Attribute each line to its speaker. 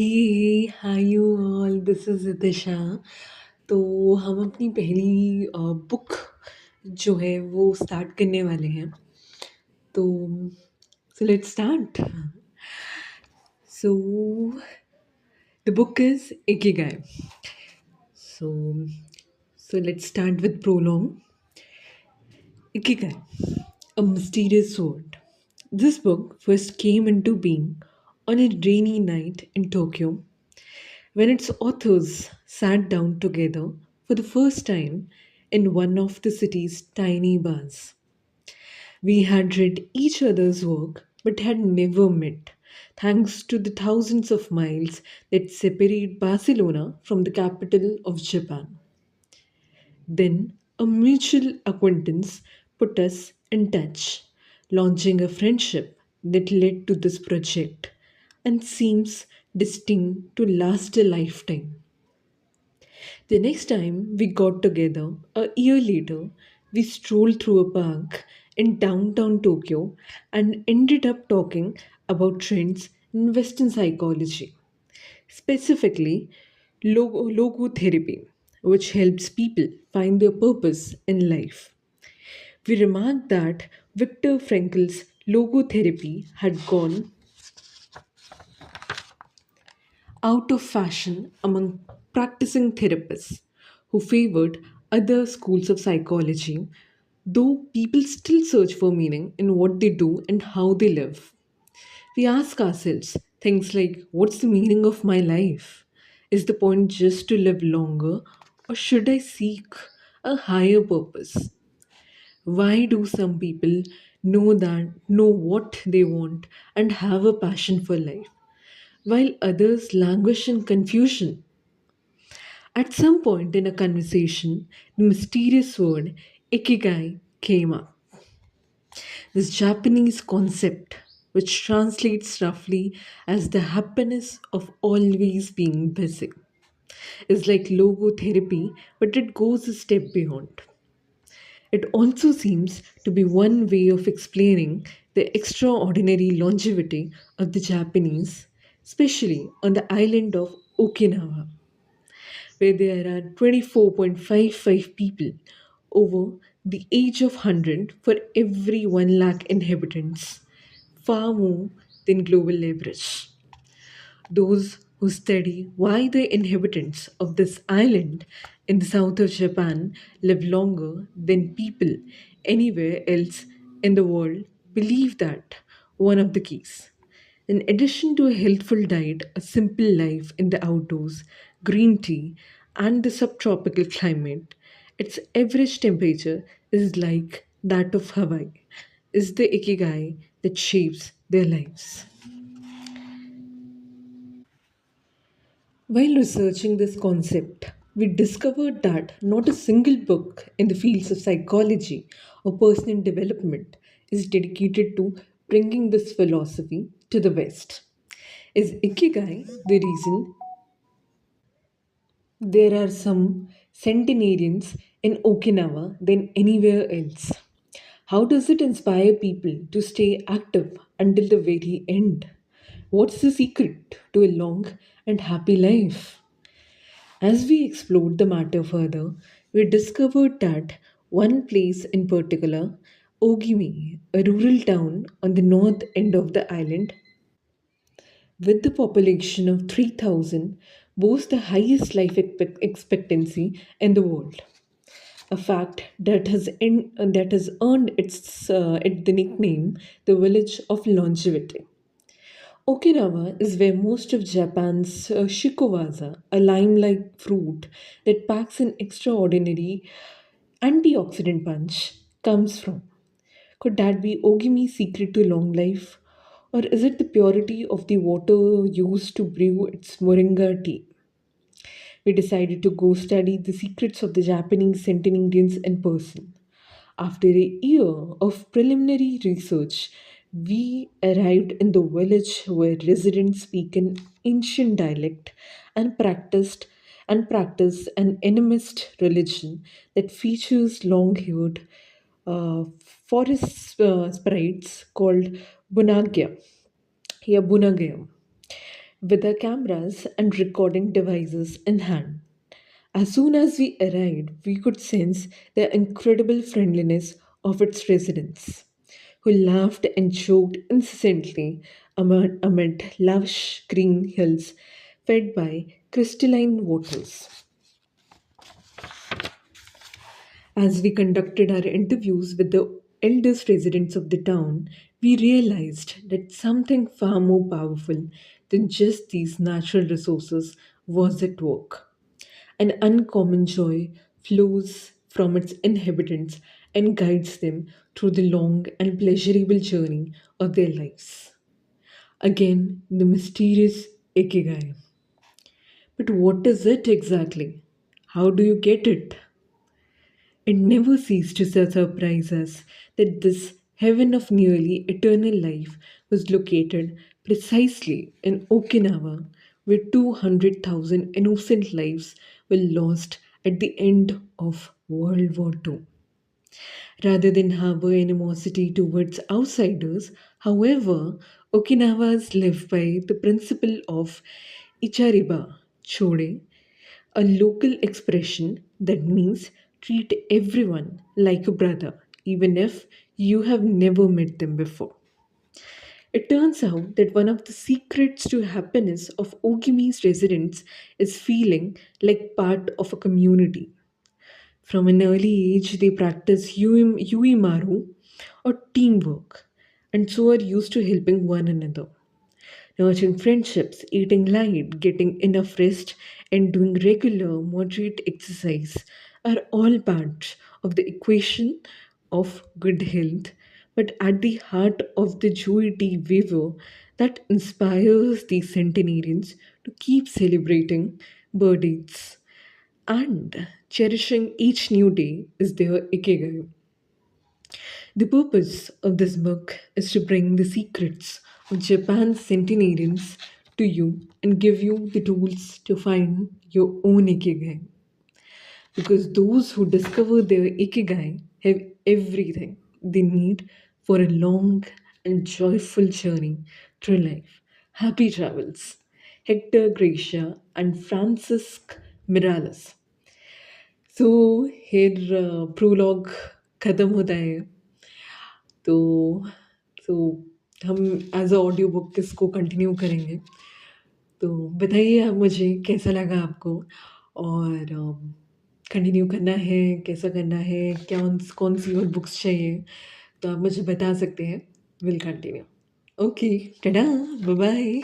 Speaker 1: Hey hi you all, this is Disha. तो हम अपनी पहली बुक जो है वो स्टार्ट करने वाले हैं। तो let's start. So the book is Ikigai. So let's start with Prologue. Ikigai, a mysterious sword. This book first came into being on a rainy night in Tokyo when its authors sat down together for the first time in one of the city's tiny bars. We had read each other's work but had never met, thanks to the thousands of miles that separate Barcelona from the capital of Japan. Then a mutual acquaintance put us in touch, launching a friendship that led to this project and seems destined to last a lifetime. The next time we got together, a year later, we strolled through a park in downtown Tokyo and ended up talking about trends in Western psychology, specifically logotherapy, which helps people find their purpose in life. We remarked that Viktor Frankl's logotherapy had gone out of fashion among practicing therapists who favored other schools of psychology, though people still search for meaning in what they do and how they live. We ask ourselves things like, what's the meaning of my life? Is the point just to live longer, or should I seek a higher purpose? Why do some people know what they want and have a passion for life, while others languish in confusion? At some point in a conversation, the mysterious word ikigai came up. This Japanese concept, which translates roughly as the happiness of always being busy, is like logotherapy, but it goes a step beyond. It also seems to be one way of explaining the extraordinary longevity of the Japanese, especially on the island of Okinawa, where there are 24.55 people over the age of 100 for every 1 lakh inhabitants, far more than global average. Those who study why the inhabitants of this island in the south of Japan live longer than people anywhere else in the world believe that one of the keys. In addition to a healthful diet, a simple life in the outdoors, green tea, and the subtropical climate, its average temperature is like that of Hawaii, is the ikigai that shapes their lives. While researching this concept, we discovered that not a single book in the fields of psychology or personal development is dedicated to bringing this philosophy to the West. Is Ikigai the reason there are some centenarians in Okinawa than anywhere else? How does it inspire people to stay active until the very end? What's the secret to a long and happy life? As we explored the matter further, we discovered that one place in particular, Ogimi, a rural town on the north end of the island, with the population of 3,000, boasts the highest life expectancy in the world. A fact that has earned it the nickname the village of longevity. Okinawa is where most of Japan's shikowaza, a lime-like fruit that packs an extraordinary antioxidant punch, comes from. Could that be Ogimi's secret to long life? Or is it the purity of the water used to brew its moringa tea? We decided to go study the secrets of the Japanese centenarians in person. After a year of preliminary research, we arrived in the village where residents speak an ancient dialect and practice an animist religion that features long-haired uh, forest sprites called bunagya. Bunagaya. with our cameras and recording devices in hand. As soon as we arrived, we could sense the incredible friendliness of its residents, who laughed and joked incessantly amid lush green hills fed by crystalline waters. As we conducted our interviews with the eldest residents of the town, we realized that something far more powerful than just these natural resources was at work. An uncommon joy flows from its inhabitants and guides them through the long and pleasurable journey of their lives. Again, the mysterious Ikigai. But what is it exactly? How do you get it? It never ceased to surprise us that this heaven of nearly eternal life was located precisely in Okinawa, where 200,000 innocent lives were lost at the end of World War II. Rather than harbor animosity towards outsiders, however, Okinawas live by the principle of Ichariba Chode, a local expression that means treat everyone like a brother, even if you have never met them before. It turns out that one of the secrets to happiness of Ogimi's residents is feeling like part of a community. From an early age, they practice yuimaru or teamwork and so are used to helping one another. Nurturing friendships, eating light, getting enough rest, and doing regular, moderate exercise are all parts of the equation of good health. But at the heart of the duality waver that inspires these centenarians to keep celebrating birthdays and cherishing each new day is their ikigai. The purpose of this book is to bring the secrets of Japan's centenarians to you and give you the tools to find your own ikigai. Because those who discover their ikigai have everything they need for a long and joyful journey through life. Happy travels. Hector Gracia and Francisc Miralles. So here prologue खत्म होता है तो तो हम as a audio book इसको continue करेंगे तो बताइए आप मुझे कैसा लगा आपको और कंटिन्यू करना है कैसा करना है कौन सी और बुक्स चाहिए तो आप मुझे बता सकते हैं will continue okay tata bye bye